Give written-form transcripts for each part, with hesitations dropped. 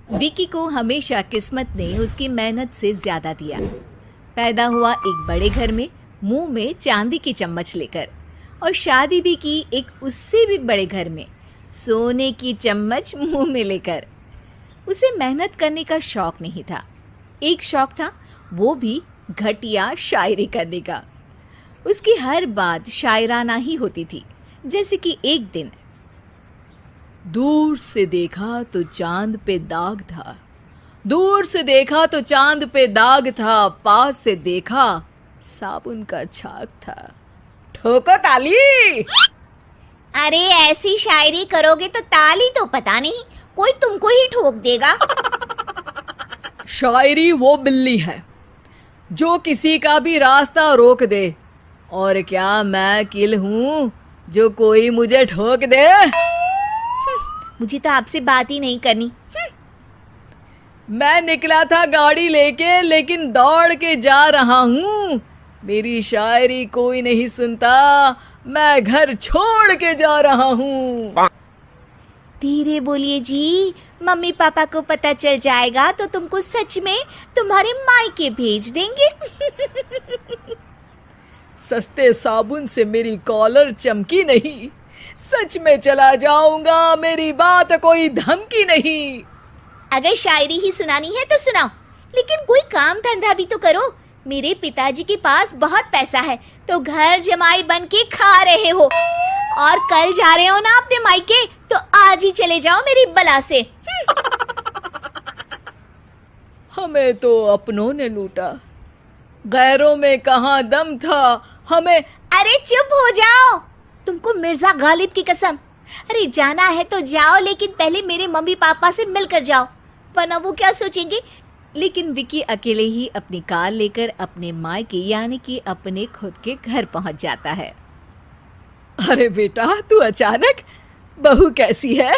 विकी को हमेशा किस्मत ने उसकी मेहनत से ज्यादा दिया। पैदा हुआ एक बड़े घर में, मुंह में चांदी की चम्मच लेकर, और शादी भी की एक उससे भी बड़े घर में, सोने की चम्मच मुंह में लेकर। उसे मेहनत करने का शौक नहीं था। एक शौक था, वो भी घटिया शायरी करने का। उसकी हर बात शायराना ही होती थी। जैसे कि एक दिन, दूर से देखा तो चांद पे दाग था, दूर से देखा तो चांद पे दाग था, पास से देखा साबुन का छाग था। ठोको ताली। अरे ऐसी शायरी करोगे तो ताली तो पता नहीं, कोई तुमको ही ठोक देगा। शायरी वो बिल्ली है जो किसी का भी रास्ता रोक दे, और क्या मैं किल हूँ जो कोई मुझे ठोक दे। मुझे तो आपसे बात ही नहीं करनी। मैं निकला था गाड़ी लेके, लेकिन दौड़ के जा रहा हूँ। मेरी शायरी कोई नहीं सुनता, मैं घर छोड़ के जा रहा हूँ। धीरे बोलिए जी, मम्मी पापा को पता चल जाएगा तो तुमको सच में तुम्हारे मायके भेज देंगे। सस्ते साबुन से मेरी कॉलर चमकी नहीं, सच में चला जाऊंगा, मेरी बात कोई धमकी नहीं। अगर शायरी ही सुनानी है तो सुनाओ, लेकिन कोई काम धंधा भी तो करो। मेरे पिताजी के पास बहुत पैसा है, तो घर जमाई बन के खा रहे हो, और कल जा रहे हो ना अपने मायके, तो आज ही चले जाओ मेरी बला से। हमें तो अपनों ने लूटा, गैरों में कहाँ दम था हमें। अरे चुप हो जाओ, तुमको मिर्जा गालिब की कसम। अरे जाना है तो जाओ, लेकिन पहले मेरे मम्मी पापा से मिलकर जाओ, वरना वो क्या सोचेंगे। लेकिन विकी अकेले ही अपनी कार लेकर अपने मायके यानी कि अपने खुद के घर पहुंच जाता है। अरे बेटा, तू अचानक, बहू कैसी है?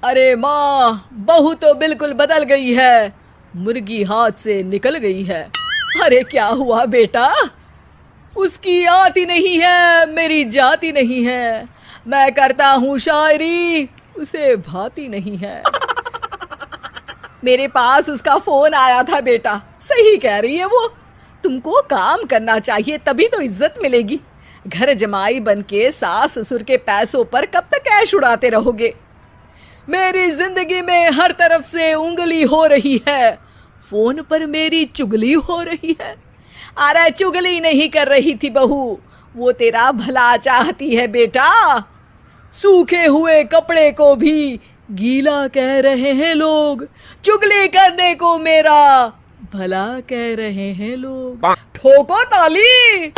अरे माँ, बहू तो बिल्कुल बदल गई है, मुर्गी हाथ से निकल गई है। अरे क्या हुआ बेटा? उसकी आती नहीं है, मेरी जाती नहीं है। मैं करता हूँ शायरी, उसे भाती नहीं है। मेरे पास उसका फोन आया था बेटा, सही कह रही है वो। तुमको काम करना चाहिए, तभी तो इज्जत मिलेगी। घर जमाई बनके सास ससुर के पैसों पर कब तक ऐश उड़ाते रहोगे? मेरी जिंदगी में हर तरफ से उंगली हो रही है, फोन पर मेरी चुगली हो रही है। अरे चुगली नहीं कर रही थी बहू, वो तेरा भला चाहती है बेटा। सूखे हुए कपड़े को भी गीला कह रहे हैं लोग, चुगली करने को मेरा भला कह रहे हैं लोग। ठोको ताली।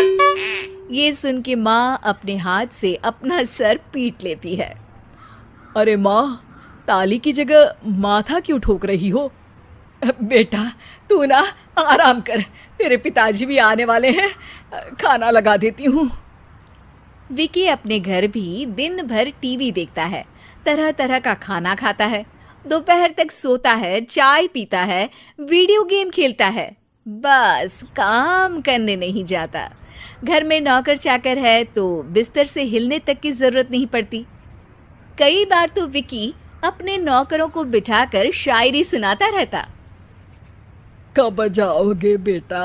ये सुन के माँ अपने हाथ से अपना सर पीट लेती है। अरे माँ, ताली की जगह माथा क्यों ठोक रही हो? बेटा तू ना आराम कर, तेरे पिताजी भी आने वाले हैं, खाना लगा देती हूँ। विकी अपने घर भी दिन भर टीवी देखता है, तरह तरह का खाना खाता है, दोपहर तक सोता है, चाय पीता है, वीडियो गेम खेलता है, बस काम करने नहीं जाता। घर में नौकर चाकर है तो बिस्तर से हिलने तक की जरूरत नहीं पड़ती। कई बार तो विकी अपने नौकरों को बिठाकर शायरी सुनाता रहता। कब जाओगे बेटा?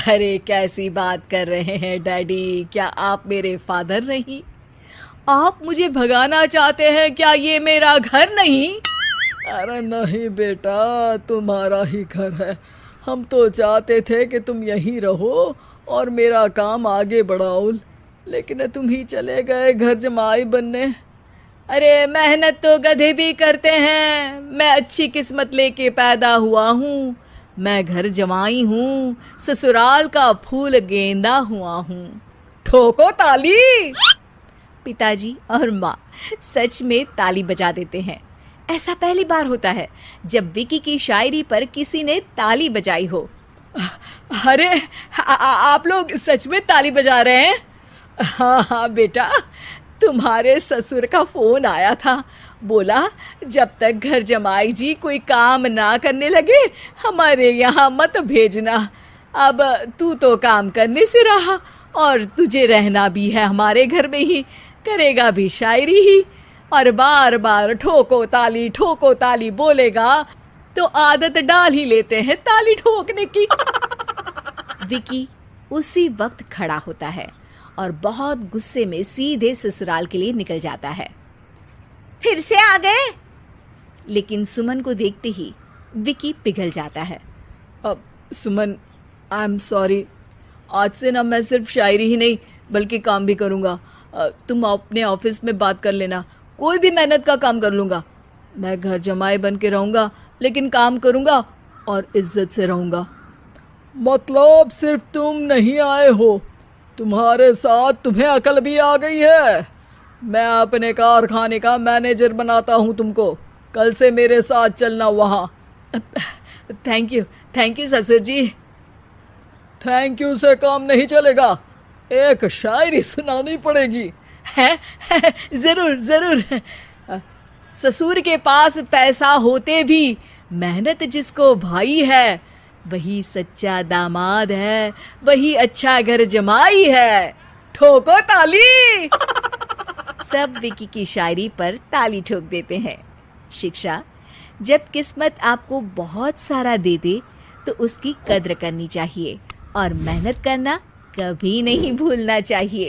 अरे कैसी बात कर रहे हैं डैडी, क्या आप मेरे फादर नहीं? आप मुझे भगाना चाहते हैं क्या? ये मेरा घर नहीं। अरे नहीं बेटा, तुम्हारा ही घर है। हम तो चाहते थे कि तुम यहीं रहो और मेरा काम आगे बढ़ाओ, लेकिन तुम ही चले गए घर जमाई बनने। अरे मेहनत तो गधे भी करते हैं, मैं अच्छी किस्मत लेके पैदा हुआ हूँ, मैं घर जमाई हूँ, ससुराल का फूल गेंदा हुआ हूँ। ठोको ताली। पिताजी और माँ सच में ताली बजा देते हैं। ऐसा पहली बार होता है जब विकी की शायरी पर किसी ने ताली बजाई हो। अरे आप लोग सच में ताली बजा रहे हैं? हाँ हाँ बेटा, तुम्हारे ससुर का फोन आया था, बोला जब तक घर जमाई जी कोई काम ना करने लगे हमारे यहाँ मत भेजना। अब तू तो काम करने से रहा और तुझे रहना भी है हमारे घर में ही, करेगा भी शायरी ही। और बार बार ठोको ताली बोलेगा तो आदत डाल ही लेते हैं ताली ठोकने की। विकी उसी वक्त खड़ा होता है और बहुत गुस्से में सीधे ससुराल के लिए निकल जाता है। फिर से आ गए? लेकिन सुमन को देखते ही विकी पिघल जाता है। अब सुमन, आई एम सॉरी, आज से ना मैं सिर्फ शायरी ही नहीं बल्कि काम भी करूँगा। तुम अपने ऑफिस में बात कर लेना, कोई भी मेहनत का काम कर लूँगा। मैं घर जमाई बन के रहूँगा लेकिन काम करूँगा और इज्जत से रहूँगा। मतलब सिर्फ तुम नहीं आए हो, तुम्हारे साथ तुम्हें अकल भी आ गई है। मैं अपने कारखाने का मैनेजर बनाता हूँ तुमको, कल से मेरे साथ चलना वहाँ। थैंक यू ससुर जी। थैंक यू से काम नहीं चलेगा, एक शायरी सुनानी पड़ेगी। है जरूर जरूर। ससुर के पास पैसा होते भी मेहनत जिसको भाई है, वही सच्चा दामाद है, वही अच्छा घर जमाई है। ठोको ताली। सब विकी की शायरी पर ताली ठोक देते हैं। शिक्षा: जब किस्मत आपको बहुत सारा दे दे तो उसकी कद्र करनी चाहिए और मेहनत करना कभी नहीं भूलना चाहिए।